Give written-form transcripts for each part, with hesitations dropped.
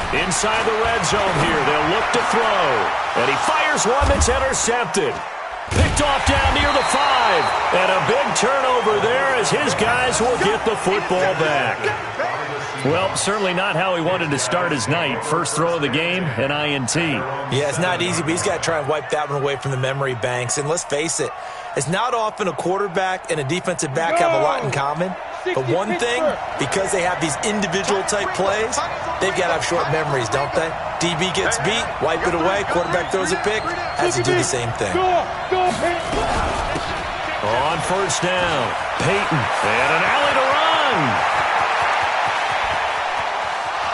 Inside the red zone here, they'll look to throw. And he fires one that's intercepted. Picked off down near the 5. And a big turnover there as his guys will get the football back. Well, certainly not how he wanted to start his night. First throw of the game, an INT. Yeah, it's not easy, but he's got to try and wipe that one away from the memory banks. And let's face it, it's not often a quarterback and a defensive back have a lot in common. But one thing, because they have these individual type plays, they've got to have short memories, don't they? DB gets beat, wipe it away, quarterback throws a pick, has to do the same thing. On first down, Peyton, and an alley to run.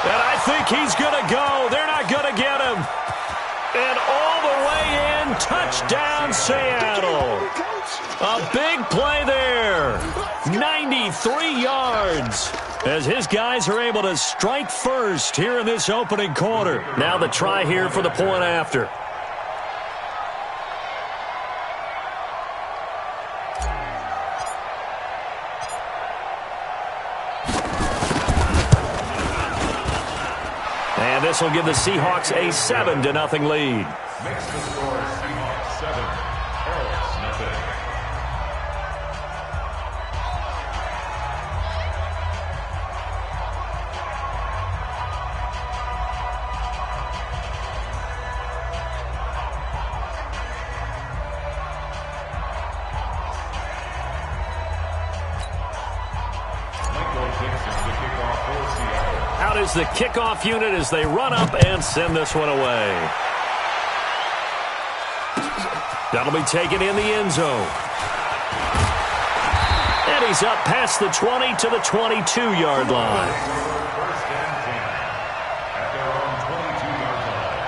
And I think he's going to go. They're not going to get him. And all the way in, touchdown Seattle. A big play there. 93 yards. As his guys are able to strike first here in this opening quarter. Now the try here for the point after. And this will give the Seahawks a 7-0 lead. Makes the score Seahawks 7, Carroll's nothing. Out is the kickoff unit as they run up and send this one away. That'll be taken in the end zone. And he's up past the 20 to the 22-yard line. First and 10 at their own 22-yard line.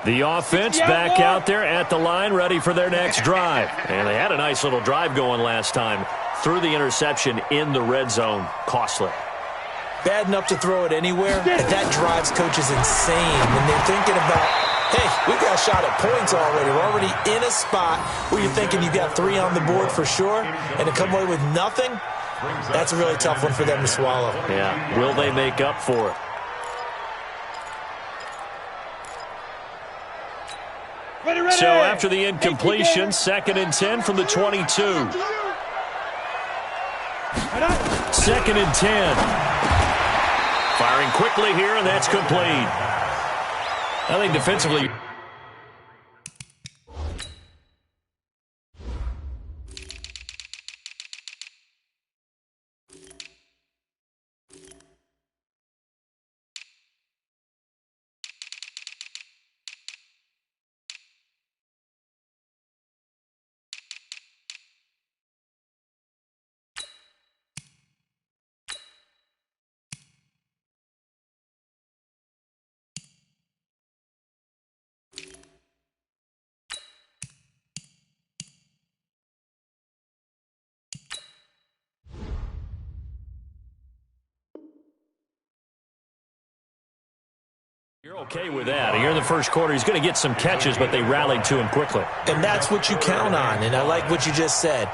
The offense back out there at the line, ready for their next drive. And they had a nice little drive going last time. Threw the interception in the red zone. Costly. Bad enough to throw it anywhere, but that drives coaches insane when they're thinking about, hey, we've got a shot at points already. We're already in a spot where you're thinking you've got 3 on the board for sure, and to come away with nothing, that's a really tough one for them to swallow. Yeah, will they make up for it? So after the incompletion, 2nd and 10 from the 22. 2nd and 10. Firing quickly here, and that's complete. I think defensively... You're okay with that. Here in the first quarter, he's going to get some catches, but they rallied to him quickly. And that's what you count on, and I like what you just said.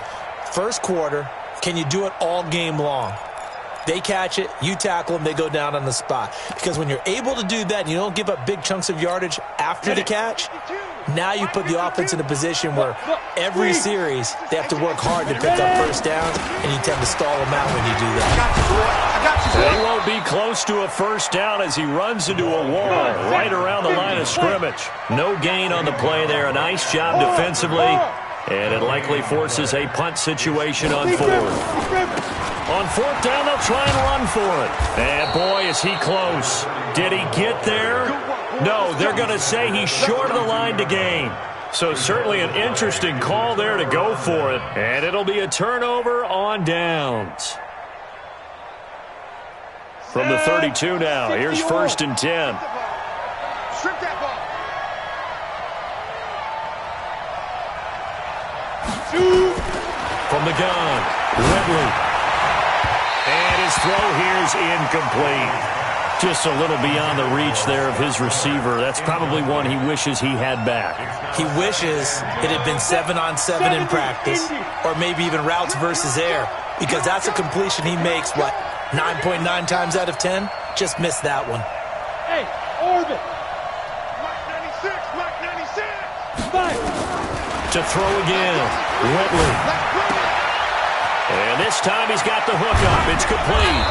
First quarter, can you do it all game long? They catch it, you tackle them, they go down on the spot. Because when you're able to do that and you don't give up big chunks of yardage after the catch, now you put the offense in a position where every series they have to work hard to pick up first downs, and you tend to stall them out when you do that. He won't be close to a first down as he runs into a wall right around the line of scrimmage. No gain on the play there. A nice job defensively, and it likely forces a punt situation on 4th. On 4th down, they'll try and run for it. And boy, is he close. Did he get there? No, they're going to say he's short of the line to gain. So certainly an interesting call there to go for it. And it'll be a turnover on downs. From the 32 now, here's 1st and 10. From the gun, Ridley. And his throw here is incomplete. Just a little beyond the reach there of his receiver. That's probably one he wishes he had back. He wishes it had been 7-on-7 in practice, or maybe even routes versus air, because that's a completion he makes, what, 9.9 times out of 10? Just missed that one. Hey, orbit. Mike 96, Mike 96. Fire. To throw again, Ridley. And this time he's got the hook up. It's complete.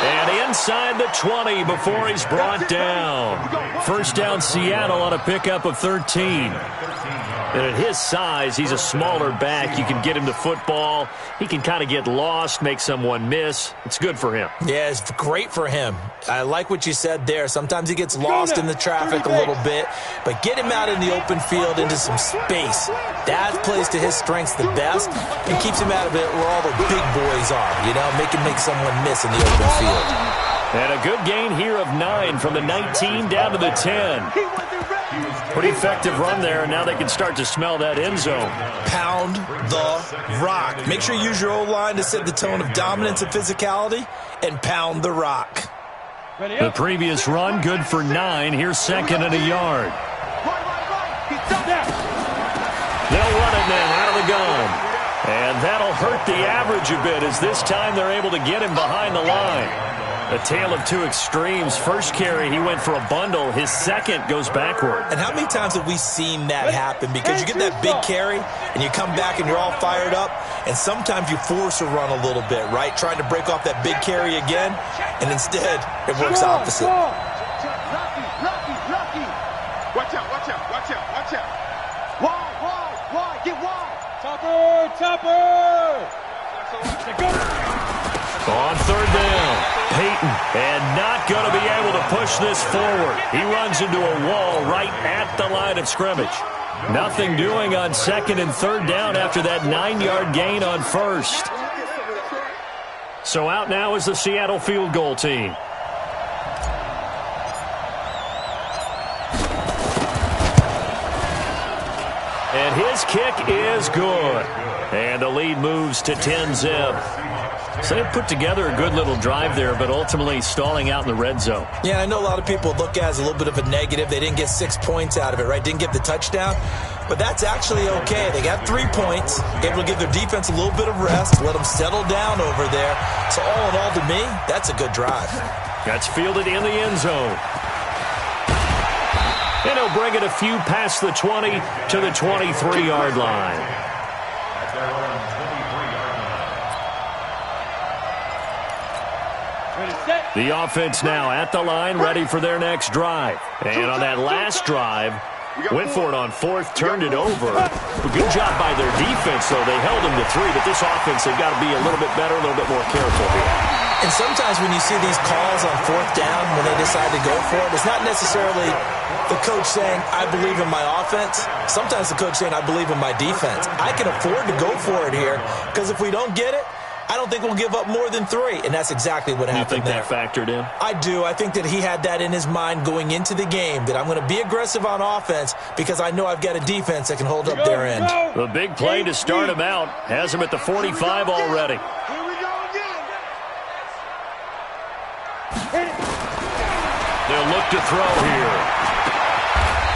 And inside the 20 before he's brought down. First down Seattle on a pickup of 13. And at his size, he's a smaller back. You can get him to football. He can kind of get lost, make someone miss. It's good for him. Yeah, it's great for him. I like what you said there. Sometimes he gets lost in the traffic a little bit, but get him out in the open field into some space. That plays to his strengths the best and keeps him out of it where all the big boys are, you know, make someone miss in the open field. And a good gain here of 9 from the 19 down to the 10. Pretty effective run there, and now they can start to smell that end zone. Pound the rock. Make sure you use your O-line to set the tone of dominance and physicality, and pound the rock. The previous run, good for 9. Here's second and a yard. They'll run it now out of the gun. And that'll hurt the average a bit as this time they're able to get him behind the line. A tale of two extremes. First carry, he went for a bundle. His second goes backward. And how many times have we seen that happen? Because you get that big carry, and you come back and you're all fired up, and sometimes you force a run a little bit, right? Trying to break off that big carry again, and instead it works opposite. Watch out, watch out, watch out, watch out. Wide, get wide. Topper. On third down, Peyton, and not going to be able to push this forward. He runs into a wall right at the line of scrimmage. Nothing doing on second and third down after that 9-yard gain on first. So out now is the Seattle field goal team. And his kick is good. And the lead moves to 10-zip. So they put together a good little drive there, but ultimately stalling out in the red zone. Yeah, I know a lot of people look at it as a little bit of a negative. They didn't get 6 points out of it, right? Didn't get the touchdown. But that's actually okay. They got 3 points, able to give their defense a little bit of rest, let them settle down over there. So all in all, to me, that's a good drive. That's fielded in the end zone. And he'll bring it a few past the 20 to the 23-yard line. The offense now at the line, ready for their next drive. And on that last drive, went for it on fourth, turned it over. Good job by their defense, though. They held them to 3, but this offense, they've got to be a little bit better, a little bit more careful here. And sometimes when you see these calls on fourth down, when they decide to go for it, it's not necessarily the coach saying, I believe in my offense. Sometimes the coach saying, I believe in my defense. I can afford to go for it here, because if we don't get it, I don't think we'll give up more than 3, and that's exactly what happened there. You think that factored in? I do. I think that he had that in his mind going into the game, that I'm going to be aggressive on offense because I know I've got a defense that can hold up their end. The big play to start him out has him at the 45 already. Here we go again. They'll look to throw here.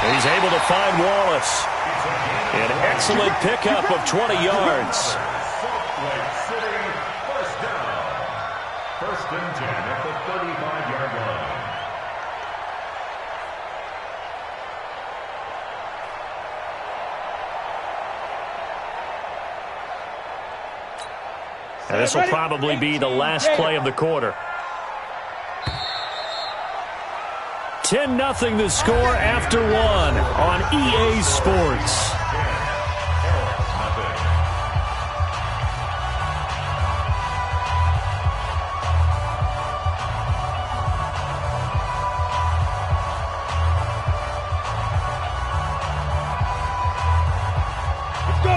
And he's able to find Wallace. An excellent pickup of 20 yards. First and 10 at the 35-yard line. And this will probably be the last play of the quarter. 10-0 the score after 1 on EA Sports.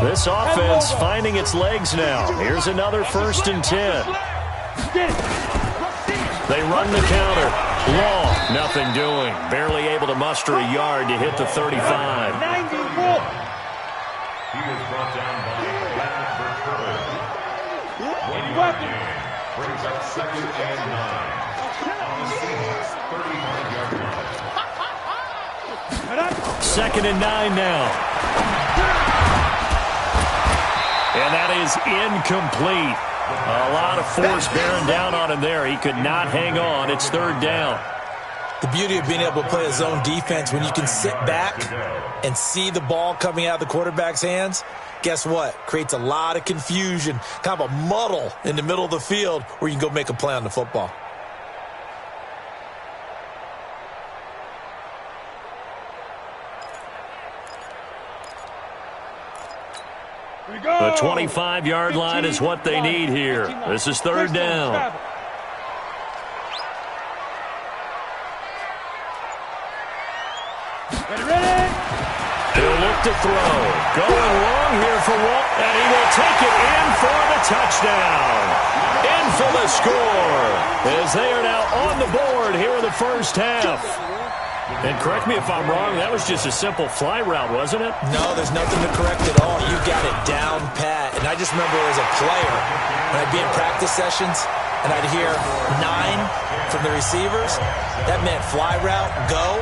This offense finding its legs now. Here's another 1st and 10. They run the counter. Long, nothing doing. Barely able to muster a yard to hit the 35. He was brought down by Ben Burkett. Brings up 2nd and 9. On the Seahawks, 35-yard line. 2nd and 9 now. And that is incomplete. A lot of force bearing down on him there. He could not hang on. It's 3rd down. The beauty of being able to play a zone defense when you can sit back and see the ball coming out of the quarterback's hands, guess what? Creates a lot of confusion, kind of a muddle in the middle of the field where you can go make a play on the football. The 25-yard line is what they need here. This is 3rd down. He'll look to throw. Going long here for Walt, and he will take it in for the touchdown. In for the score, as they are now on the board here in the first half. And correct me if I'm wrong, that was just a simple fly route, wasn't it? No, there's nothing to correct at all. You got it down pat. And I just remember as a player, when I'd be in practice sessions, and I'd hear 9 from the receivers, that meant fly route, go,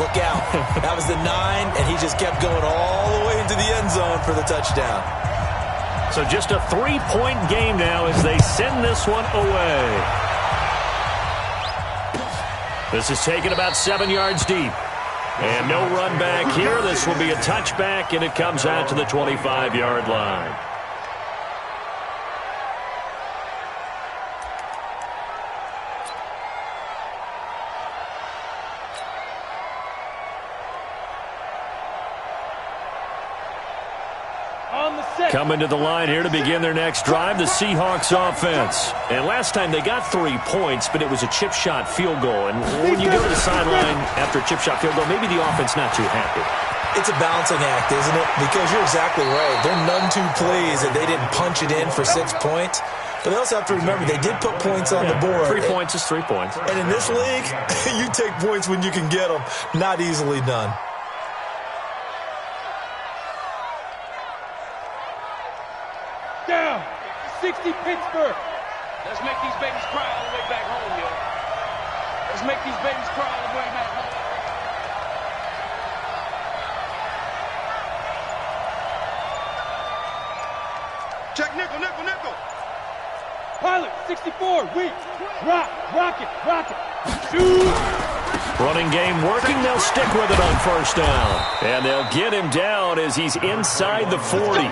look out. That was the 9, and he just kept going all the way into the end zone for the touchdown. So just a 3-point game now as they send this one away. This is taken about 7 yards deep. And no run back here. This will be a touchback, and it comes out to the 25-yard line. Coming to the line here to begin their next drive, the Seahawks offense. And last time they got 3 points, but it was a chip shot field goal. And when you go to the sideline after a chip shot field goal, maybe the offense not too happy. It's a balancing act, isn't it? Because you're exactly right. They're none too pleased that they didn't punch it in for 6 points. But they also have to remember they did put points on the board. 3 points is 3 points. And in this league, you take points when you can get them. Not easily done. Down. 60 Pittsburgh. Let's make these babies cry all the way back home, yo. Let's make these babies cry all the way back home. Check nickel, nickel, nickel. Pilot, 64, weak. Rocket. Shoot. Running game working. They'll stick with it on first down. And they'll get him down as he's inside the 40.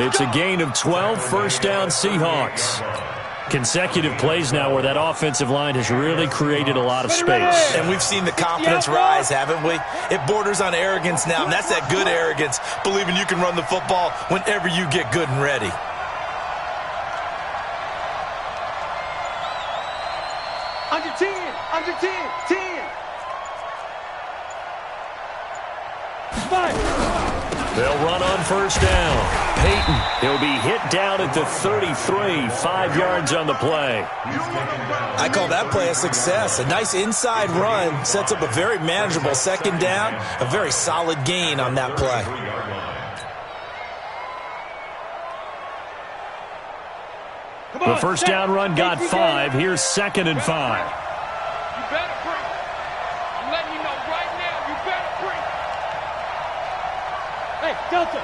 It's a gain of 12, first down Seahawks. Consecutive plays now where that offensive line has really created a lot of space. And we've seen the confidence rise, haven't we? It borders on arrogance now, and that's that good arrogance, believing you can run the football whenever you get good and ready. Under 10, 10. 5. They'll run on first down. Peyton, he'll be hit down at the 33, 5 yards on the play. I call that play a success. A nice inside run sets up a very manageable second down, a very solid gain on that play. The first down run got 5. Here's 2nd and 5. You better bring it. I'm letting you know right now, you better bring it. Hey, Delta.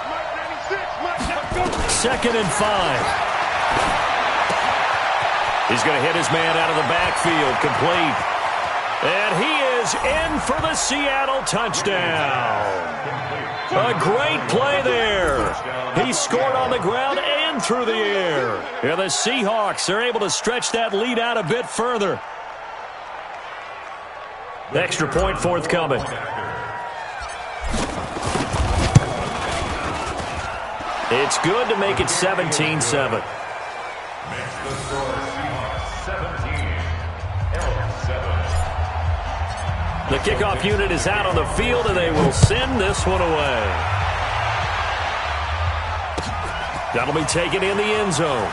Mike 96, 2nd and 5. He's going to hit his man out of the backfield, complete. And he is in for the Seattle touchdown. A great play there. He scored on the ground and through the air. And the Seahawks are able to stretch that lead out a bit further. Extra point forthcoming. It's good to make it 17-7. The kickoff unit is out on the field, and they will send this one away. That'll be taken in the end zone.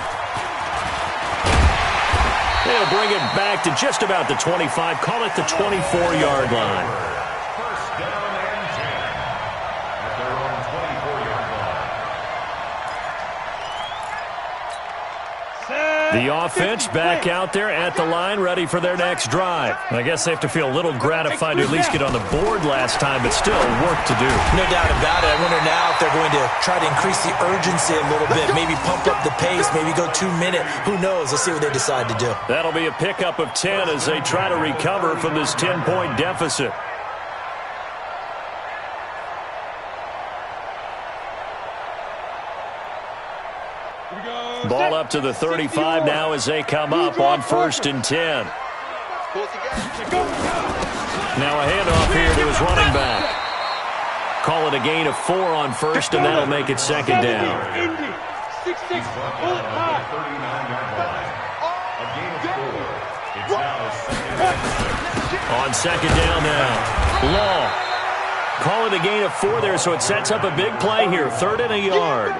They'll bring it back to just about the 25, call it the 24-yard line. First down and 10 at their own 24-yard The offense back out there at the line, ready for their next drive. I guess they have to feel a little gratified to at least get on the board last time, but still work to do. No doubt about it. I wonder now if they're going to try to increase the urgency a little bit, maybe pump up the pace, maybe go 2-minute. Who knows? Let's see what they decide to do. That'll be a pickup of 10 as they try to recover from this 10-point deficit. Ball up to the 35 now as they come up on 1st and 10. Now a handoff here to his running back. Call it a gain of 4 on 1st, and that'll make it 2nd down. On 2nd down now, Law. Call it a gain of 4 there, so it sets up a big play here. 3rd and a yard.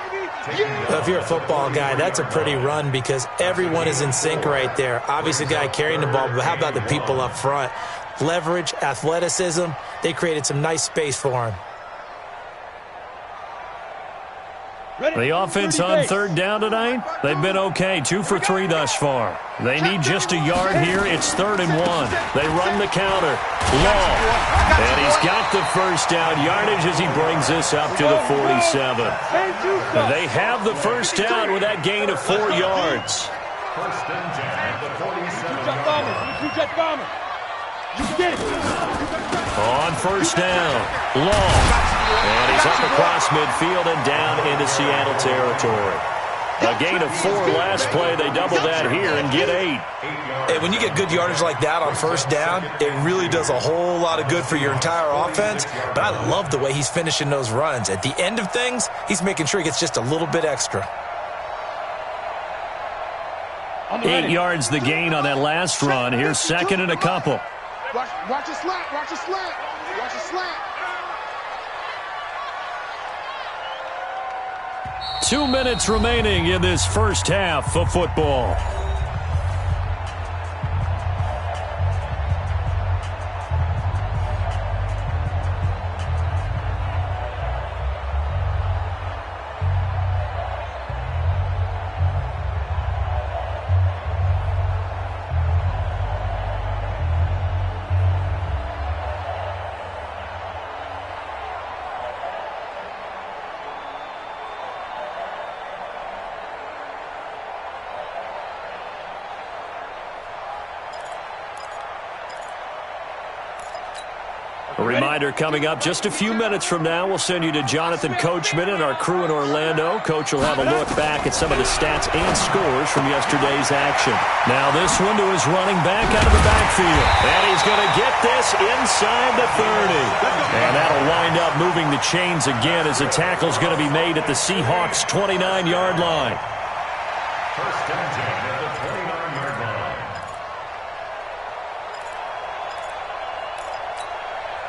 If you're a football guy, that's a pretty run because everyone is in sync right there. Obviously, the guy carrying the ball, but how about the people up front? Leverage, athleticism, they created some nice space for him. The offense on 3rd down tonight, they've been okay, 2 for 3 thus far. They need just a yard here. It's 3rd and 1. They run the counter. Law. And he's got the 1st down yardage as he brings this up to the 47. They have the 1st down with that gain of 4 yards. 1st and 10 at the 47. On 1st down, Law. And he's up across midfield and down into Seattle territory. A gain of 4 last play. They double that here and get 8. Hey, when you get good yardage like that on 1st down, it really does a whole lot of good for your entire offense. But I love the way he's finishing those runs. At the end of things, he's making sure he gets just a little bit extra. 8 yards the gain on that last run. Here's 2nd and a couple. Watch a slant. Watch a slant. Watch a slant. 2 minutes remaining in this first half of football. A reminder coming up just a few minutes from now, we'll send you to Jonathan Coachman and our crew in Orlando. Coach will have a look back at some of the stats and scores from yesterday's action. Now this one to his running back out of the backfield. And he's going to get this inside the 30. And that'll wind up moving the chains again as the tackle's going to be made at the Seahawks' 29-yard line. 1st and 10 at the 29-yard line.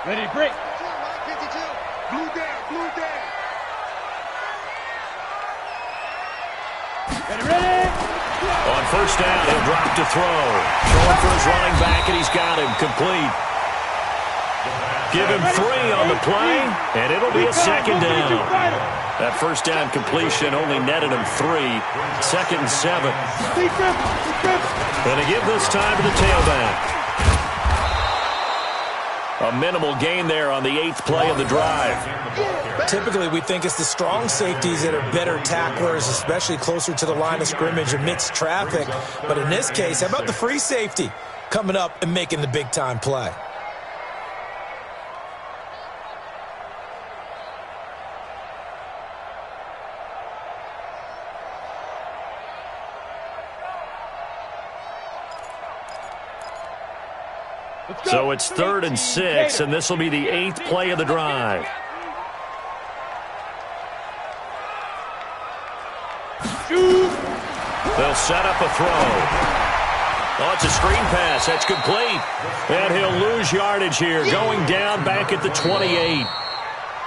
Ready, break. 52. Blue down, blue down. Ready. On 1st down, he'll drop to throw. Throwing for his running back, and he's got him complete. Give him 3 on the play, and it'll be a 2nd down. That 1st down completion only netted him 3. 2nd and 7. And to give this time to the tailback. A minimal gain there on the 8th play of the drive. Typically, we think it's the strong safeties that are better tacklers, especially closer to the line of scrimmage amidst traffic. But in this case, how about the free safety coming up and making the big-time play? So it's 3rd and 6, and this will be the 8th play of the drive. They'll set up a throw. Oh, it's a screen pass. That's complete. And he'll lose yardage here, going down back at the 28.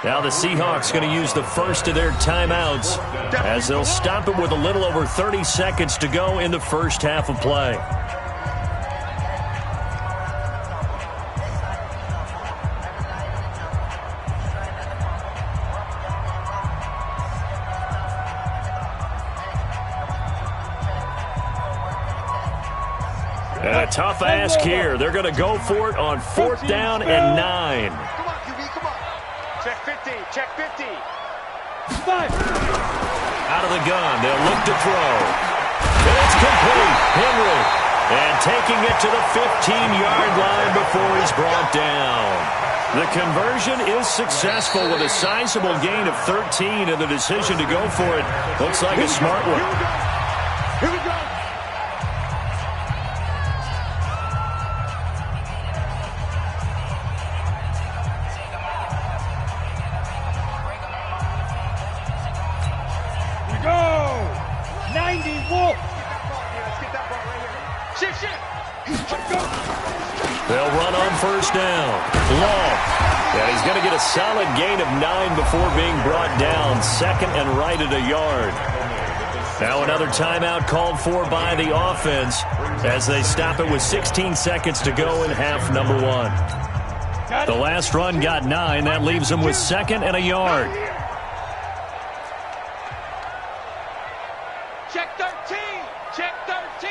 Now the Seahawks going to use the first of their timeouts as they'll stop it with a little over 30 seconds to go in the first half of play. tough ask here. They're going to go for it on 4th down and 9. Come on, QB, come on. Check 50, check 50. Out of the gun, they'll look to throw. And it's complete. Henry. And taking it to the 15-yard line before he's brought down. The conversion is successful with a sizable gain of 13, and the decision to go for it looks like a smart one. Here we go. We go. 90 Wolf. Let's get that ball right here. Shift. Let's go. They'll run on 1st down. Long. And he's going to get a solid gain of 9 before being brought down. 2nd and right at a yard. Now another timeout called for by the offense as they stop it with 16 seconds to go in half number 1. The last run got 9. That leaves them with 2nd and a yard. Check 13. Check 13.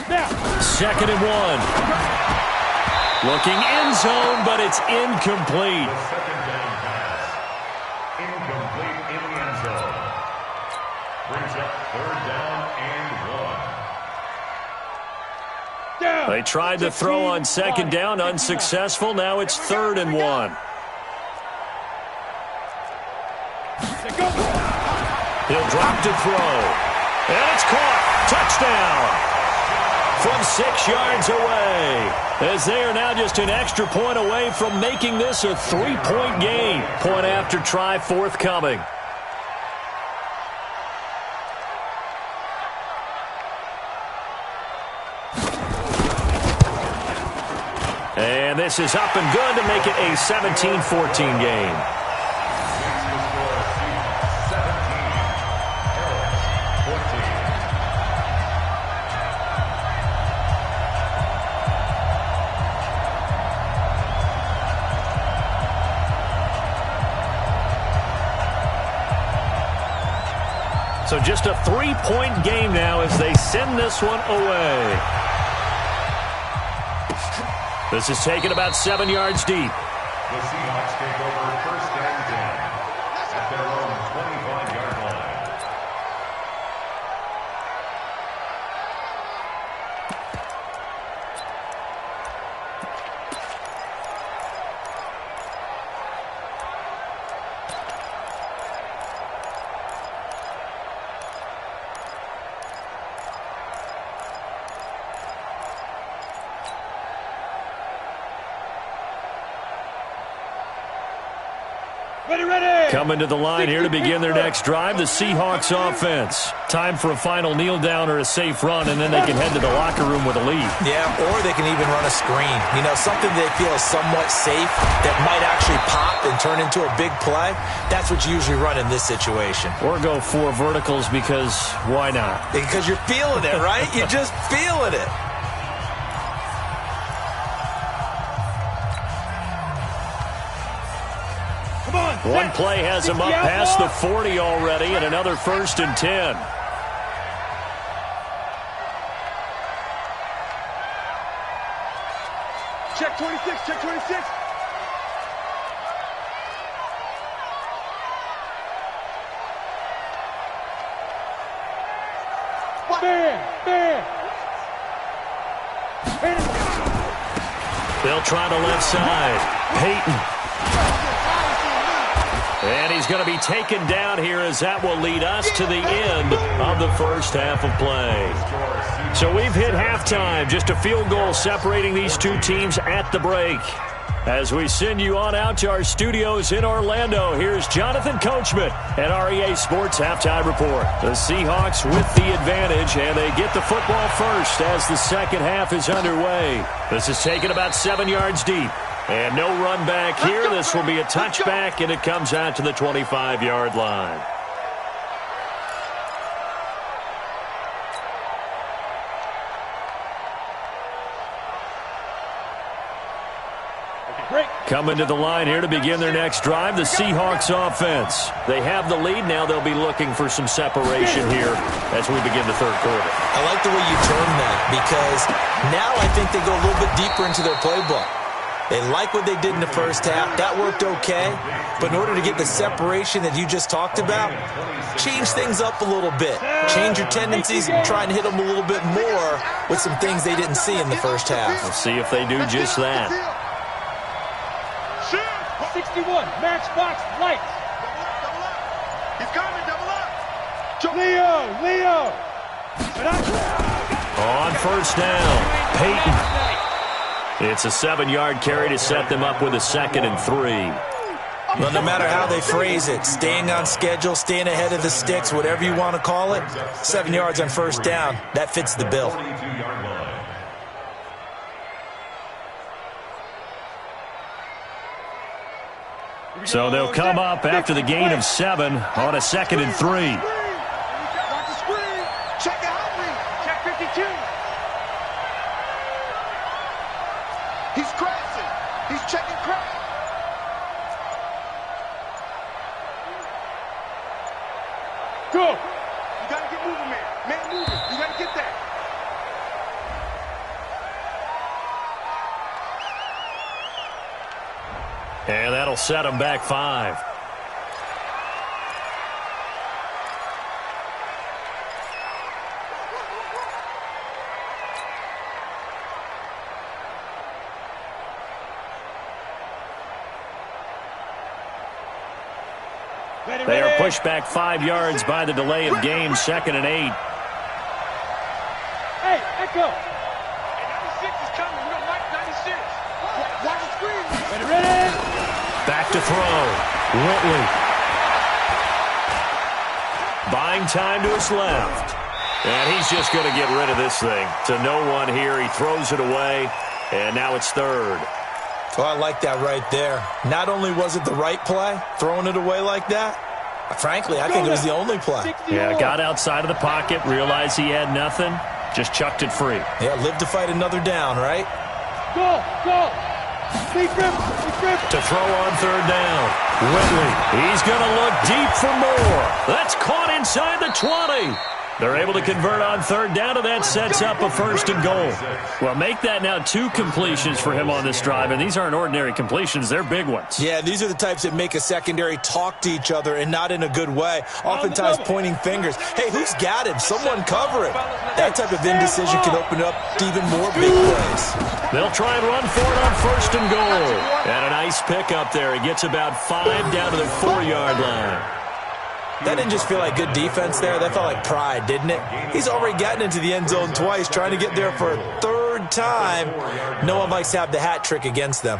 Now. 2nd and 1. Looking end zone, but it's incomplete. The second down pass. Incomplete in the end zone. Brings up 3rd down and 1. Down. They tried to throw on 2nd down, unsuccessful. Now it's 3rd and 1. He'll drop to throw. And it's caught. Touchdown. From 6 yards away, as they are now just an extra point away from making this a 3-point game. Point after try forthcoming. And this is up and good to make it a 17-14 game. So just a 3-point game now as they send this one away. This is taken about 7 yards deep. The Seahawks take over 1st and 10 at their own 25-yard line. Coming to the line here to begin their next drive, the Seahawks offense. Time for a final kneel down or a safe run, and then they can head to the locker room with a lead. Yeah, or they can even run a screen. You know, something they feel is somewhat safe that might actually pop and turn into a big play. That's what you usually run in this situation. Or go 4 verticals because why not? Because you're feeling it, right? You're just feeling it. One play has him up past the 40 already, and another 1st and 10. Check 26, check 26. Bam. They'll try the left side. Peyton. And he's going to be taken down here as that will lead us to the end of the first half of play. So we've hit halftime, just a field goal separating these two teams at the break. As we send you on out to our studios in Orlando, here's Jonathan Coachman at REA Sports Halftime Report. The Seahawks with the advantage, and they get the football first as the second half is underway. This is taken about 7 yards deep. And no run back here. This will be a touchback, and it comes out to the 25-yard line. Coming to the line here to begin their next drive, the Seahawks offense. They have the lead. Now they'll be looking for some separation here as we begin the third quarter. I like the way you term that because now I think they go a little bit deeper into their playbook. They like what they did in the first half. That worked okay. But in order to get the separation that you just talked about, change things up a little bit. Change your tendencies and try and hit them a little bit more with some things they didn't see in the first half. We'll see if they do just that. 61, matchbox, lights. Double up. He's coming, double up. Leo. On first down, Peyton. It's a 7-yard carry to set them up with a 2nd and 3. Well, no matter how they phrase it, staying on schedule, staying ahead of the sticks, whatever you want to call it, 7 yards on first down, that fits the bill. So they'll come up after the gain of 7 on a 2nd and 3. Watch the screen. Check it out. Check 52. He's crashing. He's checking crash. Go. You got to get moving, man. Man moving. You got to get that. And that'll set them back 5. They are pushed back 5 yards by the delay of game, 2nd and 8. Hey, Echo. 96 is coming. We don't like 96. Watch the screen. Ready. Back to throw. Whitley. Buying time to his left. And he's just going to get rid of this thing. To no one here. He throws it away. And now it's 3rd. Oh, I like that right there. Not only was it the right play, throwing it away like that, frankly, I think it was the only play. Yeah, got outside of the pocket, realized he had nothing, just chucked it free. Yeah, live to fight another down, right? Go. To throw on 3rd down. Whitley, he's going to look deep for more. That's caught inside the 20. They're able to convert on 3rd down, and that sets up a 1st and goal. Well, make that now 2 completions for him on this drive, and these aren't ordinary completions. They're big ones. Yeah, these are the types that make a secondary talk to each other and not in a good way, oftentimes pointing fingers. Hey, who's got him? Someone cover it. That type of indecision can open up to even more big plays. They'll try and run for it on 1st and goal. And a nice pickup there. He gets about 5 down to the 4-yard line. That didn't just feel like good defense there. That felt like pride, didn't it? He's already gotten into the end zone twice, trying to get there for a 3rd time. No one likes to have the hat trick against them.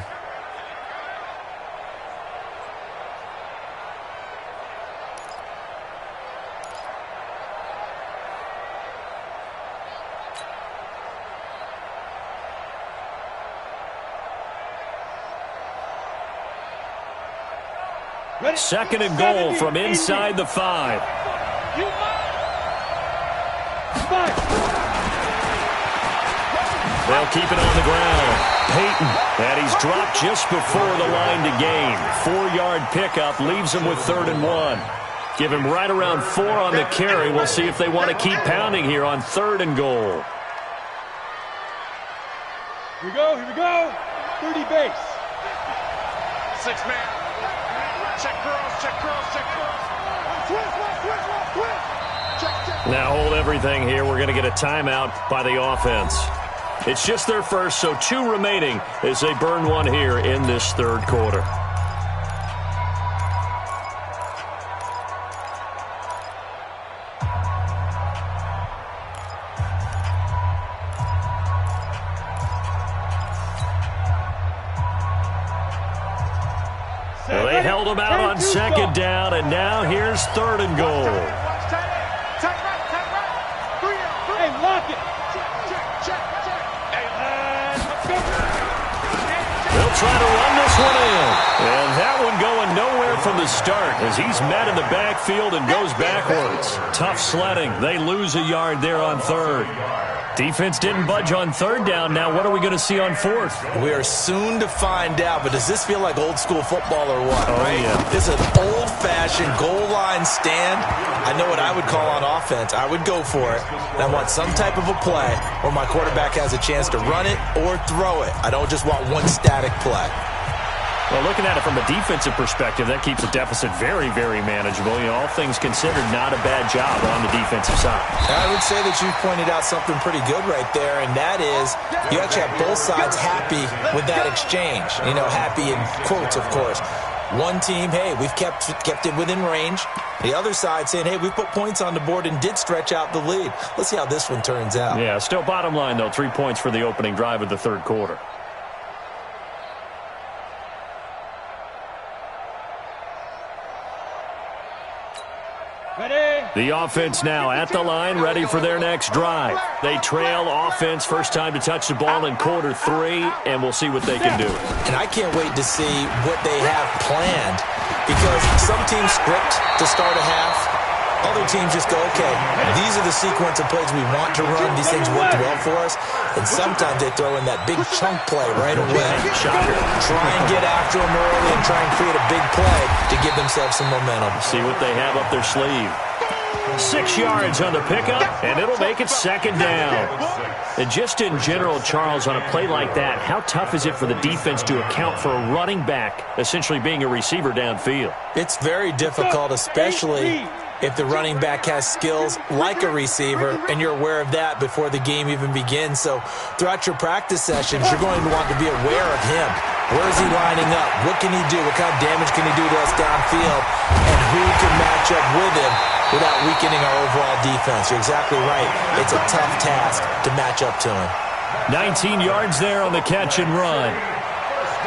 Ready? 2nd and goal from inside the 5. They'll keep it on the ground. Peyton, and he's dropped just before the line to gain. 4-yard pickup leaves him with 3rd and 1. Give him right around 4 on the carry. We'll see if they want to keep pounding here on 3rd and goal. Here we go. 30 base. 6-man. Check curls. Twist. Now hold everything here. We're going to get a timeout by the offense. It's just their first, so 2 remaining as they burn 1 here in this 3rd quarter. Well, they held him out on 2nd down, and now here's 3rd and goal. Hey, lock it. They'll try to run this one in. And that one going nowhere from the start as he's met in the backfield and goes backwards. Tough sledding. They lose a yard there on 3rd. Defense didn't budge on third down. Now what are we going to see on fourth? We are soon to find out, but does this feel like old school football or what? Oh, right? yeah. This is an old-fashioned goal line stand. I know what I would call on offense. I would go for it. And I want some type of a play where my quarterback has a chance to run it or throw it. I don't just want one static play. Well, looking at it from a defensive perspective, that keeps the deficit very, very manageable. You know, all things considered, not a bad job on the defensive side. I would say that you've pointed out something pretty good right there, and that is you actually have both sides happy with that exchange. You know, happy in quotes, of course. One team, hey, we've kept it within range. The other side saying, hey, we put points on the board and did stretch out the lead. Let's see how this one turns out. Yeah, still bottom line, though, 3 points for the opening drive of the third quarter. The offense now at the line, ready for their next drive. They trail offense, first time to touch the ball in quarter 3, and we'll see what they can do. And I can't wait to see what they have planned, because some teams script to start a half. Other teams just go, okay, these are the sequence of plays we want to run. These things worked well for us. And sometimes they throw in that big chunk play right away. Shocker. Try and get after them early and try and create a big play to give themselves some momentum. See what they have up their sleeve. 6 yards on the pickup, and it'll make it second down. And just in general, Charles, on a play like that, how tough is it for the defense to account for a running back essentially being a receiver downfield? It's very difficult, especially if the running back has skills like a receiver, and you're aware of that before the game even begins. So throughout your practice sessions, you're going to want to be aware of him. Where is he lining up? What can he do? What kind of damage can he do to us downfield? And who can match up with him without weakening our overall defense? You're exactly right. It's a tough task to match up to him. 19 yards there on the catch and run.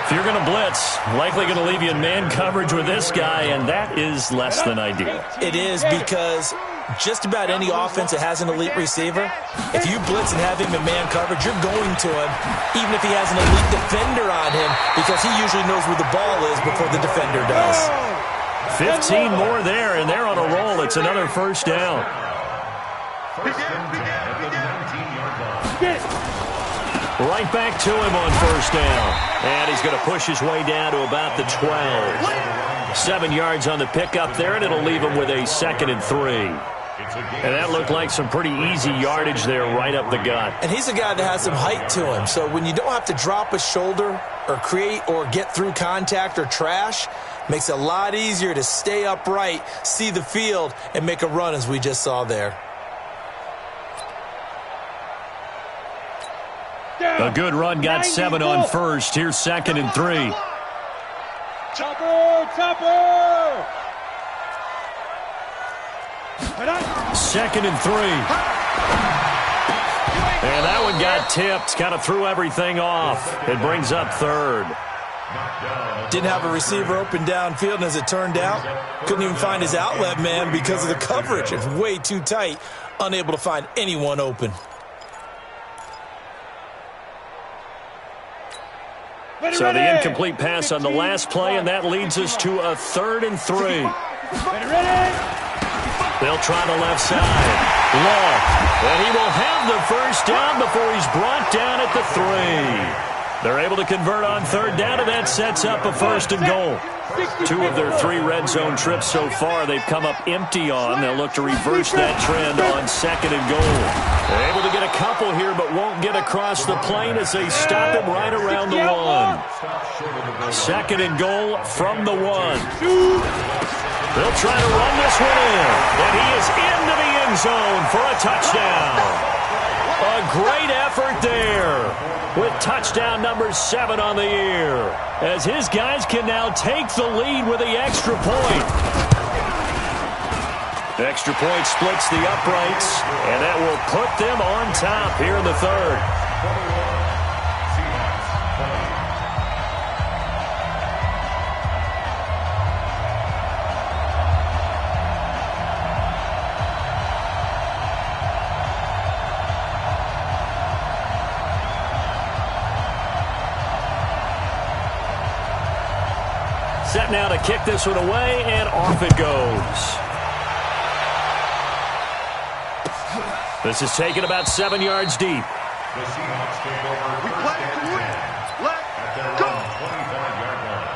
If you're going to blitz, likely going to leave you in man coverage with this guy, and that is less than ideal. It is, because just about any offense that has an elite receiver, if you blitz and have him in man coverage, you're going to him, even if he has an elite defender on him, because he usually knows where the ball is before the defender does. 15 more there, and they're on a roll. It's another first down. First and 10 at the 19-yard line. Right back to him on first down. And he's going to push his way down to about the 12. 7 yards on the pickup there, and it'll leave him with a 2nd and 3. And that looked like some pretty easy yardage there right up the gut. And he's a guy that has some height to him. So when you don't have to drop a shoulder or create or get through contact or trash, makes it a lot easier to stay upright, see the field, and make a run as we just saw there. A good run, got 7 on first. Here's 2nd and 3. Chopper! 2nd and 3. And that one got tipped, kind of threw everything off. It brings up 3rd. Didn't have a receiver open downfield, and as it turned out, couldn't even find his outlet man because of the coverage. It's way too tight, unable to find anyone open. So the incomplete pass on the last play, and that leads us to a 3rd and 3. They'll try the left side. Long. And he will have the first down before he's brought down at the 3. They're able to convert on 3rd down, and that sets up a 1st and goal. 2 of their 3 red zone trips so far they've come up empty on. They'll look to reverse that trend on 2nd and goal. They're able to get a couple here, but won't get across the plane as they stop him right around the 1. 2nd and goal from the 1. They'll try to run this one in, and he is into the end zone for a touchdown. A great effort there with touchdown number 7 on the year, as his guys can now take the lead with the extra point. The extra point splits the uprights, and that will put them on top here in the 3rd. Set now to kick this one away, and off it goes. This is taken about 7 yards deep. The Seahawks take over We play to win. at their Let's go. own 25-yard line.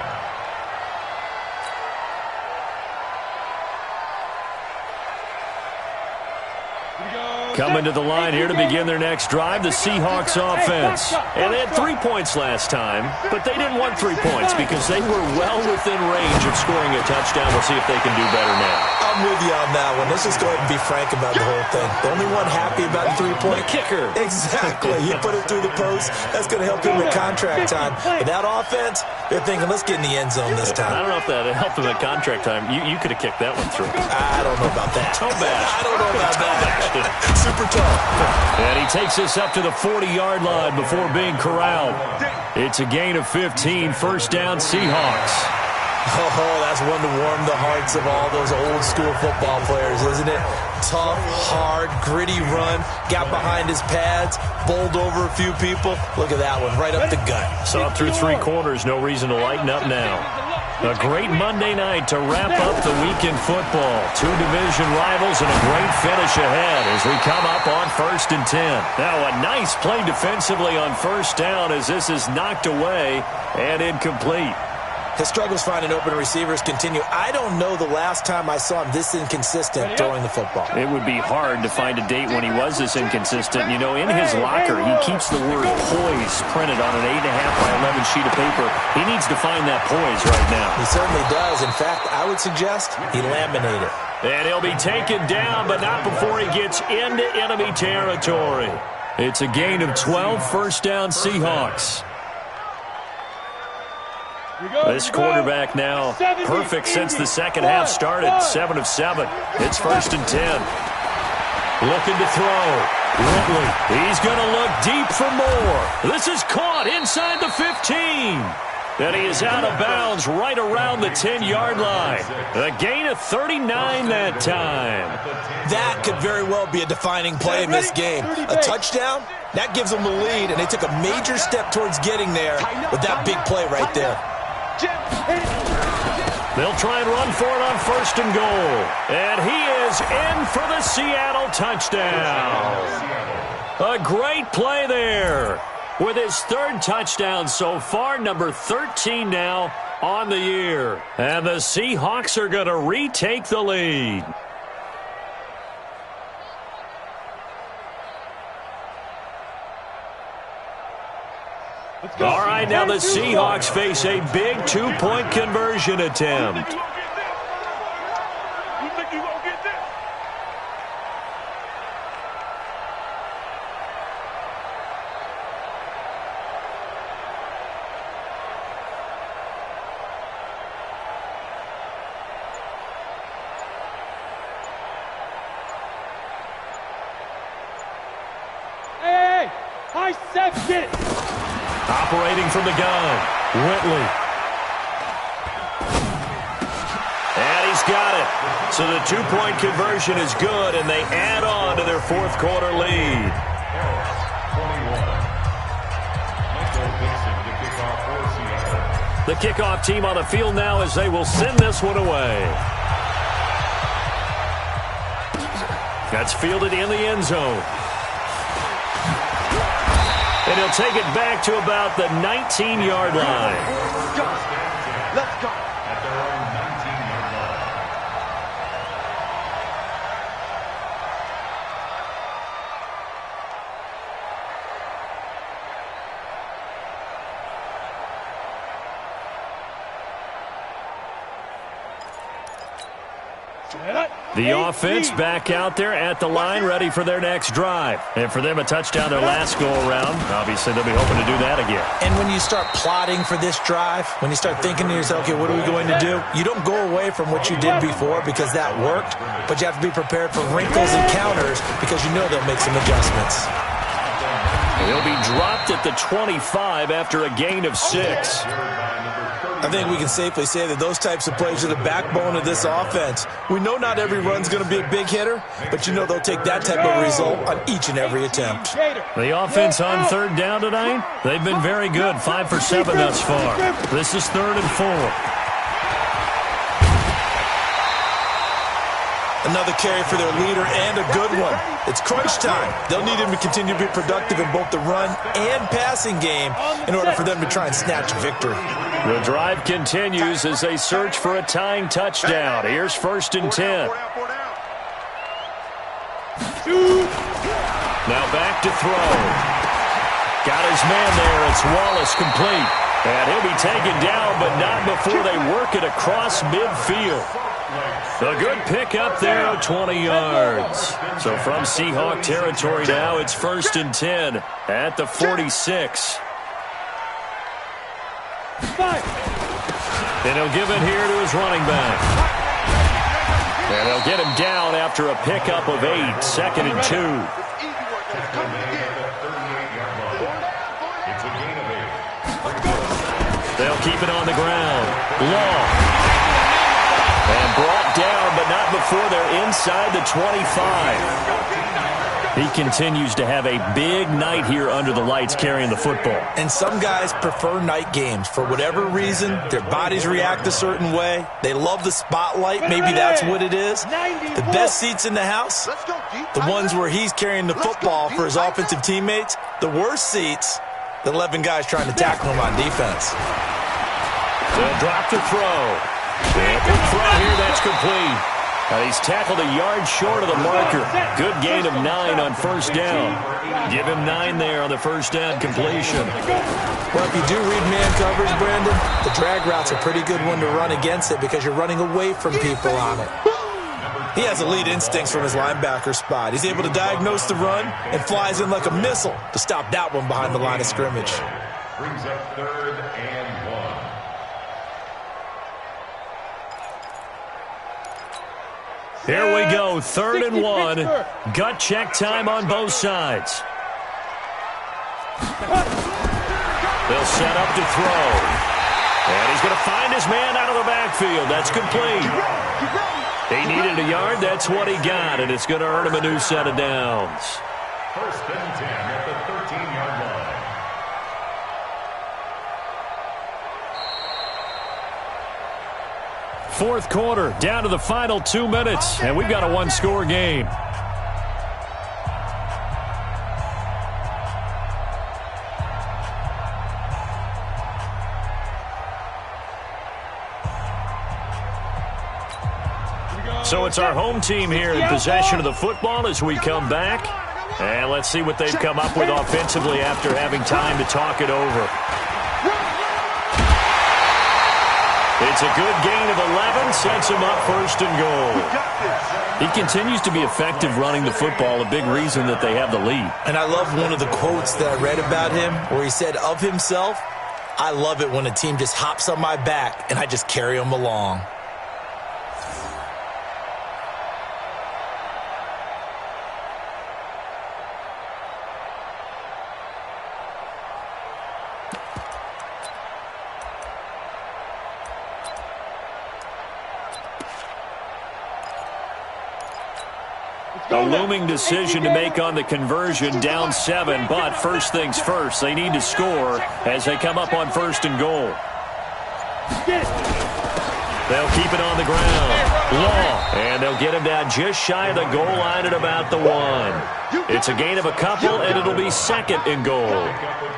Coming to the line here to begin their next drive, the Seahawks offense. And they had 3 points last time, but they didn't want 3 points because they were well within range of scoring a touchdown. We'll see if they can do better now. I'm with you on that one. Let's just go ahead and be frank about the whole thing. The only one happy about the 3-point kicker. Exactly. He put it through the post. That's going to help him in contract time. But that offense, they're thinking, let's get in the end zone this time. I don't know if that helped him at contract time. You could have kicked that one through. I don't know about that. I don't know about that. Super tough. And he takes this up to the 40-yard line before being corralled. It's a gain of 15, first down Seahawks. Oh, that's one to warm the hearts of all those old-school football players, isn't it? Tough, hard, gritty run, got behind his pads, bowled over a few people. Look at that one, right up the gut. Saw through 3 quarters, no reason to lighten up now. A great Monday night to wrap up the week in football. 2 division rivals and a great finish ahead as we come up on 1st and 10. Now a nice play defensively on 1st down as this is knocked away and incomplete. His struggles finding open receivers continue. I don't know the last time I saw him this inconsistent throwing the football. It would be hard to find a date when he was this inconsistent. You know, in his locker, he keeps the word poise printed on an 8.5 by 11 sheet of paper. He needs to find that poise right now. He certainly does. In fact, I would suggest he laminate it. And he'll be taken down, but not before he gets into enemy territory. It's a gain of 12, first down Seahawks. This quarterback now perfect since the second half started. 7 of 7. It's 1st and 10. Looking to throw. Whitley. He's going to look deep for more. This is caught inside the 15. And he is out of bounds right around the 10-yard line. A gain of 39 that time. That could very well be a defining play in this game. A touchdown, that gives them the lead, and they took a major step towards getting there with that big play right there. They'll try and run for it on 1st and goal. And he is in for the Seattle touchdown. A great play there. With his 3rd touchdown so far, number 13 now on the year. And the Seahawks are going to retake the lead. All right, now the Seahawks face a big 2-point conversion attempt. Hey, high step, get it. Operating from the gun, Whitley. And he's got it. So the 2-point conversion is good, and they add on to their 4th quarter lead. 21. The kickoff team on the field now as they will send this one away. That's fielded in the end zone. And he'll take it back to about the 19-yard line. Let's go. At their own 19-yard line. The offense back out there at the line, ready for their next drive. And for them, a touchdown their last go-around. Obviously, they'll be hoping to do that again. And when you start plotting for this drive, when you start thinking to yourself, okay, what are we going to do? You don't go away from what you did before because that worked, but you have to be prepared for wrinkles and counters because you know they'll make some adjustments. He'll be dropped at the 25 after a gain of 6. I think we can safely say that those types of plays are the backbone of this offense. We know not every run's going to be a big hitter, but you know they'll take that type of result on each and every attempt. The offense on 3rd down tonight, they've been very good, 5 for 7 thus far. This is 3rd and 4. Another carry for their leader and a good one. It's crunch time. They'll need him to continue to be productive in both the run and passing game in order for them to try and snatch victory. The drive continues as they search for a tying touchdown. Here's 1st and 10. Now back to throw. Got his man there. It's Wallace complete. And he'll be taken down, but not before they work it across midfield. A good pickup there of 20 yards. So from Seahawk territory now, it's 1st and 10 at the 46. And he'll give it here to his running back. And they'll get him down after a pickup of 8, 2nd and 2. They'll keep it on the ground. Long. And brought down, but not before they're inside the 25. He continues to have a big night here under the lights carrying the football. And some guys prefer night games. For whatever reason, their bodies react a certain way. They love the spotlight. Maybe that's what it is. The best seats in the house, the ones where he's carrying the football for his offensive teammates. The worst seats, the 11 guys trying to tackle him on defense. They'll drop to throw. Quick throw here, that's complete. He's tackled a yard short of the marker. Good gain of 9 on 1st down. Give him 9 there on the 1st down completion. Well, if you do read man coverage, Brandon, the drag route's a pretty good one to run against it because you're running away from people on it. He has elite instincts from his linebacker spot. He's able to diagnose the run and flies in like a missile to stop that one behind the line of scrimmage. Brings up 3rd and 1. Here we go, 3rd and 1. Gut check time on both sides. They'll set up to throw. And he's going to find his man out of the backfield. That's complete. He needed a yard. That's what he got, and it's going to earn him a new set of downs. 1st and 10 at the 13-yard line. Fourth quarter, down to the final 2 minutes, and we've got a one-score game. So it's our home team here in possession of the football as we come back. And let's see what they've come up with offensively after having time to talk it over. It's a good gain of 11, sets him up 1st and goal. He continues to be effective running the football, a big reason that they have the lead. And I love one of the quotes that I read about him where he said of himself, I love it when a team just hops on my back and I just carry them along. A looming decision to make on the conversion, down 7, but first things first, they need to score as they come up on 1st and goal. They'll keep it on the ground. Long, and they'll get him down just shy of the goal line at about the 1. It's a gain of a couple, and it'll be 2nd and goal.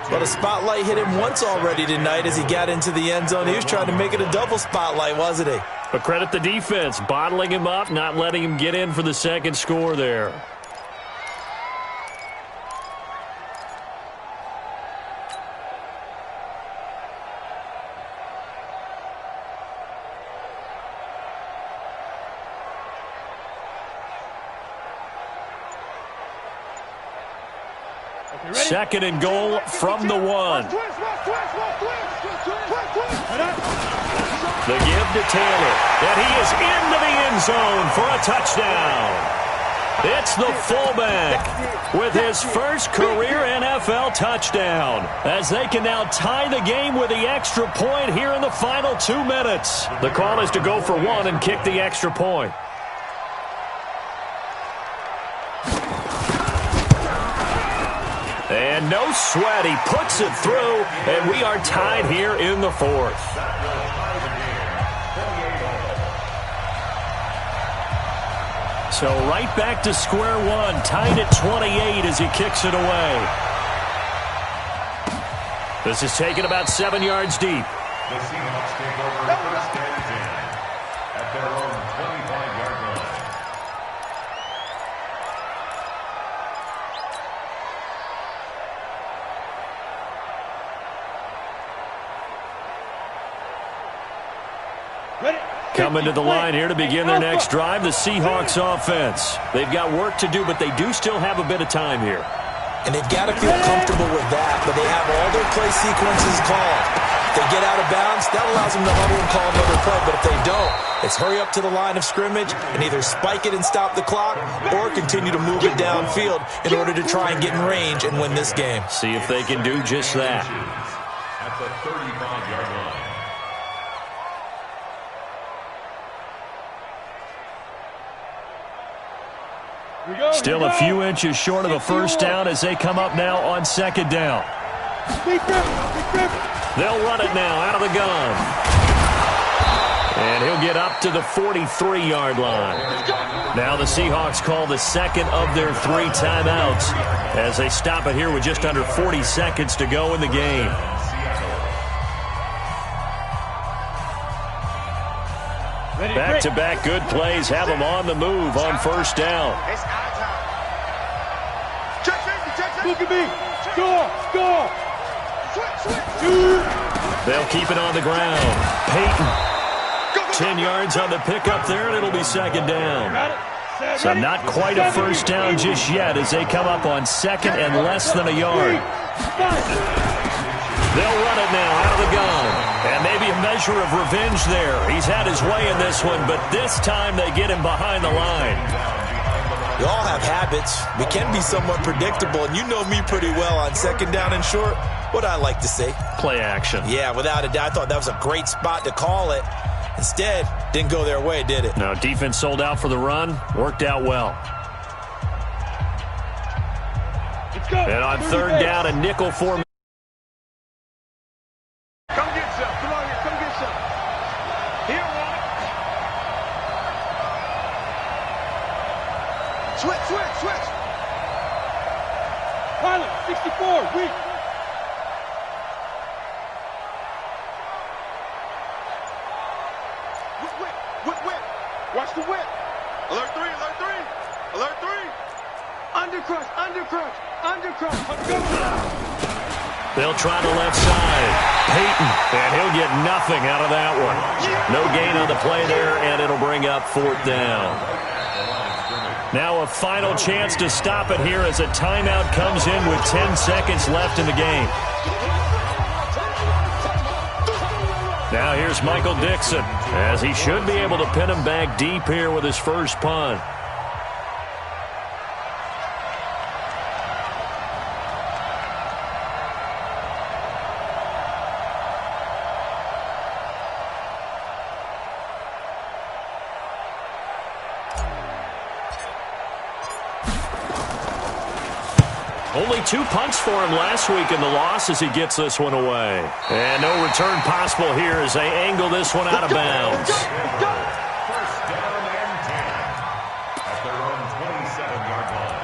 But a spotlight hit him once already tonight as he got into the end zone. He was trying to make it a double spotlight, wasn't he? But credit the defense, bottling him up, not letting him get in for the 2nd score there. Second and goal from the 1. The give to Taylor, and he is into the end zone for a touchdown. It's the fullback with his first career NFL touchdown, as they can now tie the game with the extra point here in the final 2 minutes. The call is to go for 1 and kick the extra point. And no sweat, he puts it through, and we are tied here in the 4th. So right back to square one, tied at 28 as he kicks it away. This is taken about 7 yards deep. The Seahawks take over first and 10 at their own 25-yard line. Coming to the line here to begin their next drive, the Seahawks offense. They've got work to do, but they do still have a bit of time here. And they've got to feel comfortable with that, but they have all their play sequences called. If they get out of bounds, that allows them to huddle and call another play, but if they don't, it's hurry up to the line of scrimmage and either spike it and stop the clock or continue to move it downfield in order to try and get in range and win this game. See if they can do just that. At the 35-yard line. Still a few inches short of a first down as they come up now on second down. They'll run it now out of the gun. And he'll get up to the 43-yard line. Now the Seahawks call the second of their 3 timeouts as they stop it here with just under 40 seconds to go in the game. Back-to-back good plays have them on the move on first down. Score! They'll keep it on the ground. Peyton. 10 yards on the pickup there, and it'll be second down. So not quite a first down just yet as they come up on second and less than a yard. They'll run it now out of the gun. And maybe a measure of revenge there. He's had his way in this one, but this time they get him behind the line. We all have habits. We can be somewhat predictable, and you know me pretty well on second down and short. What I like to say? Play action. Yeah, without a doubt. I thought that was a great spot to call it. Instead, didn't go their way, did it? No, defense sold out for the run. Worked out well. And on third down, a nickel formation. Come get some. Come on here. Come get some. Here, one. Switch. Pilot, 64, weak. Whip. Watch the whip. Alert 3. Undercrush. They'll try the left side. Peyton, and he'll get nothing out of that one. No gain on the play there, and it'll bring up fourth down. Now a final chance to stop it here as a timeout comes in with 10 seconds left in the game. Now here's Michael Dixon, as he should be able to pin him back deep here with his first punt. Only 2 punts for him last week in the loss as he gets this one away. And no return possible here as they angle this one out of bounds. First down and 10 at their own 27-yard line.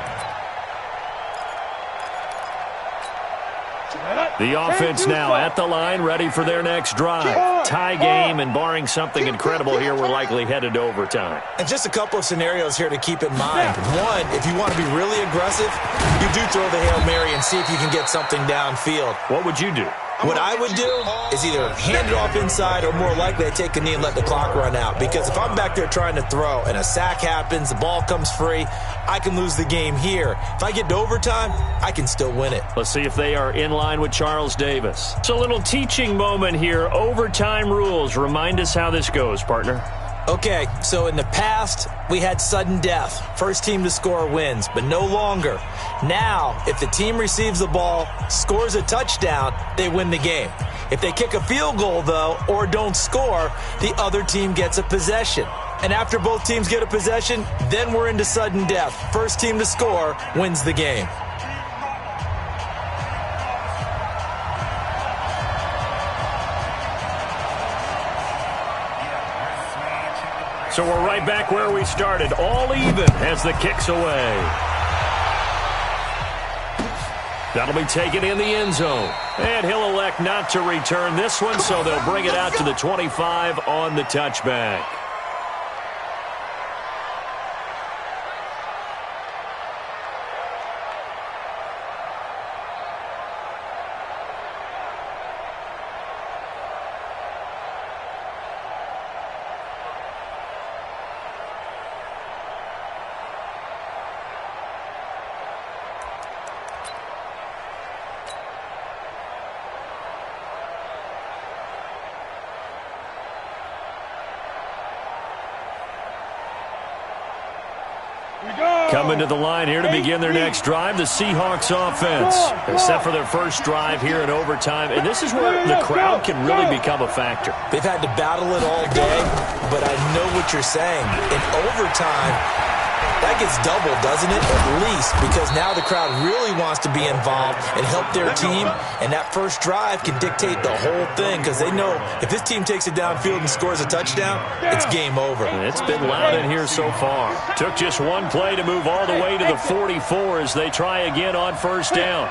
The offense now at the line, ready for their next drive. Tie game, and barring something incredible here, we're likely headed to overtime. And just a couple of scenarios here to keep in mind. One, if you want to be really aggressive, you do throw the Hail Mary and see if you can get something downfield. What would you do? What I would do is either hand it off inside or more likely I take a knee and let the clock run out. Because if I'm back there trying to throw and a sack happens, the ball comes free, I can lose the game here. If I get to overtime, I can still win it. Let's see if they are in line with Charles Davis. So a little teaching moment here. Overtime rules. Remind us how this goes, partner. Okay, so in the past, we had sudden death. First team to score wins, but no longer. Now, if the team receives the ball, scores a touchdown, they win the game. If they kick a field goal, though, or don't score, the other team gets a possession. And after both teams get a possession, then we're into sudden death. First team to score wins the game. So we're right back where we started, all even as the kick's away. That'll be taken in the end zone. And he'll elect not to return this one, so they'll bring it out to the 25 on the touchback. Coming to the line here to begin their next drive, the Seahawks offense. They're set for their first drive here in overtime, and this is where the crowd can really become a factor. They've had to battle it all day, but I know what you're saying. In overtime, that gets doubled, doesn't it? At least, because now the crowd really wants to be involved and help their team, and that first drive can dictate the whole thing because they know if this team takes it downfield and scores a touchdown, it's game over. And it's been loud in here so far. Took just one play to move all the way to the 44 as they try again on first down.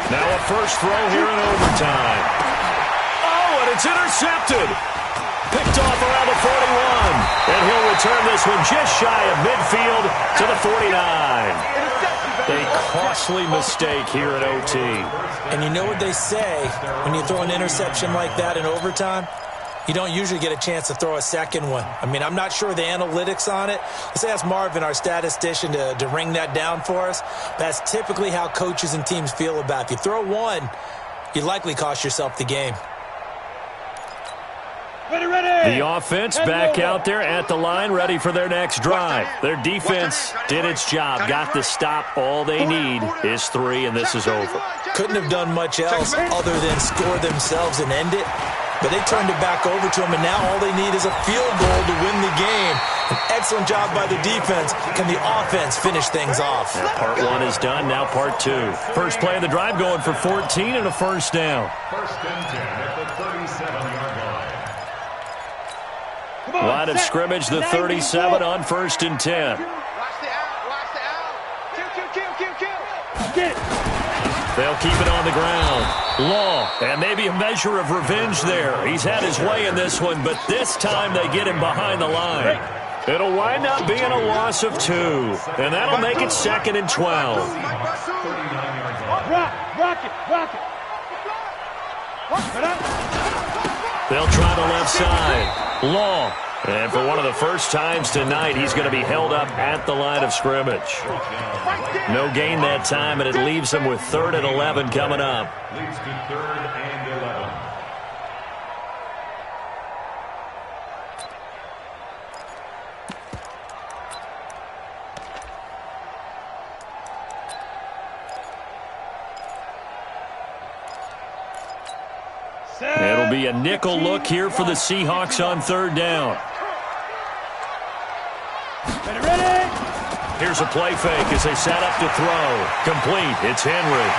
Now a first throw here in overtime. Oh, and it's intercepted. Picked off around the 41. And he'll return this one just shy of midfield to the 49. A costly mistake here at OT. And you know what they say when you throw an interception like that in overtime? You don't usually get a chance to throw a second one. I mean, I'm not sure the analytics on it. Let's ask Marvin, our statistician, to ring that down for us. That's typically how coaches and teams feel about it. If you throw one, you likely cost yourself the game. The offense back out there at the line, ready for their next drive. Their defense did its job, got the stop. All they need is 3, and this is over. Couldn't have done much else other than score themselves and end it. But they turned it back over to him, and now all they need is a field goal to win the game. An excellent job by the defense. Can the offense finish things off? Now part 1 is done, now part 2. First play of the drive going for 14 and a first down. First and 10 at the 37-yard line. Line of scrimmage, the 37 on first and 10. Watch the out. Watch the out. Kill. Get it. They'll keep it on the ground. Law, and maybe a measure of revenge there. He's had his way in this one, but this time they get him behind the line. It'll wind up being a loss of 2, and that'll make it 2nd and 12. Rock it. They'll try the left side. Law. And for one of the first times tonight, he's going to be held up at the line of scrimmage. No gain that time, and it leaves him with 3rd and 11 coming up. Leads to 3rd and 11. It'll be a nickel look here for the Seahawks on 3rd down. Here's a play fake as they set up to throw. Complete. It's Henry.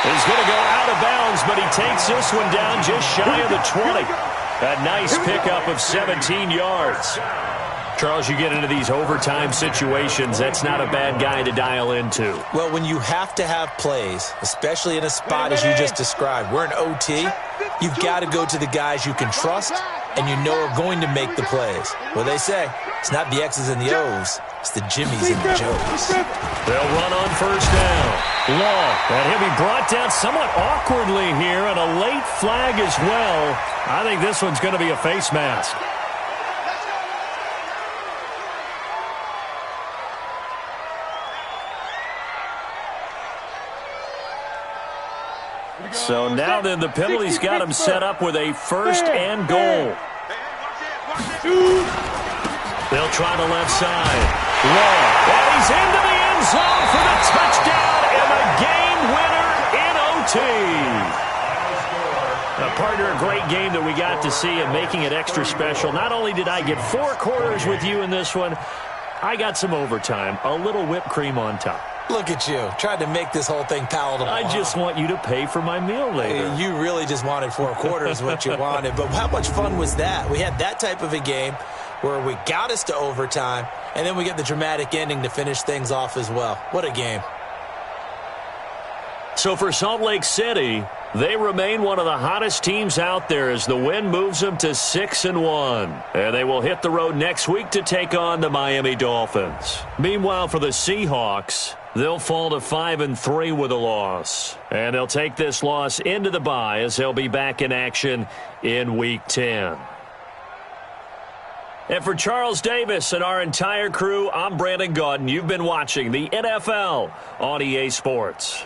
He's going to go out of bounds, but he takes this one down just shy of the 20. A nice pickup of 17 yards. Charles, you get into these overtime situations, that's not a bad guy to dial into. Well, when you have to have plays, especially in a spot as you just described, we're in OT, you've got to go to the guys you can trust and you know are going to make the plays. Well, they say it's not the X's and the O's, it's the Jimmies and the Joes. They'll run on first down. Law, and he'll be brought down somewhat awkwardly here, and a late flag as well. I think this one's going to be a face mask. So now then the penalty's got him set up with a 1st and goal. They'll try the left side. Law, and he's into the end zone for the touchdown and the game winner in OT. Partner, a great game that we got to see and making it extra special. Not only did I get 4 quarters with you in this one, I got some overtime, a little whipped cream on top. Look at you, trying to make this whole thing palatable. I just want you to pay for my meal later. You really just wanted 4 quarters what you wanted, but how much fun was that? We had that type of a game. where we got us to overtime, and then we get the dramatic ending to finish things off as well. What a game. So for Salt Lake City, they remain one of the hottest teams out there as the win moves them to 6-1. And they will hit the road next week to take on the Miami Dolphins. Meanwhile, for the Seahawks, they'll fall to 5-3 with a loss. And they'll take this loss into the bye as they'll be back in action in Week 10. And for Charles Davis and our entire crew, I'm Brandon Gaudin. You've been watching the NFL on EA Sports.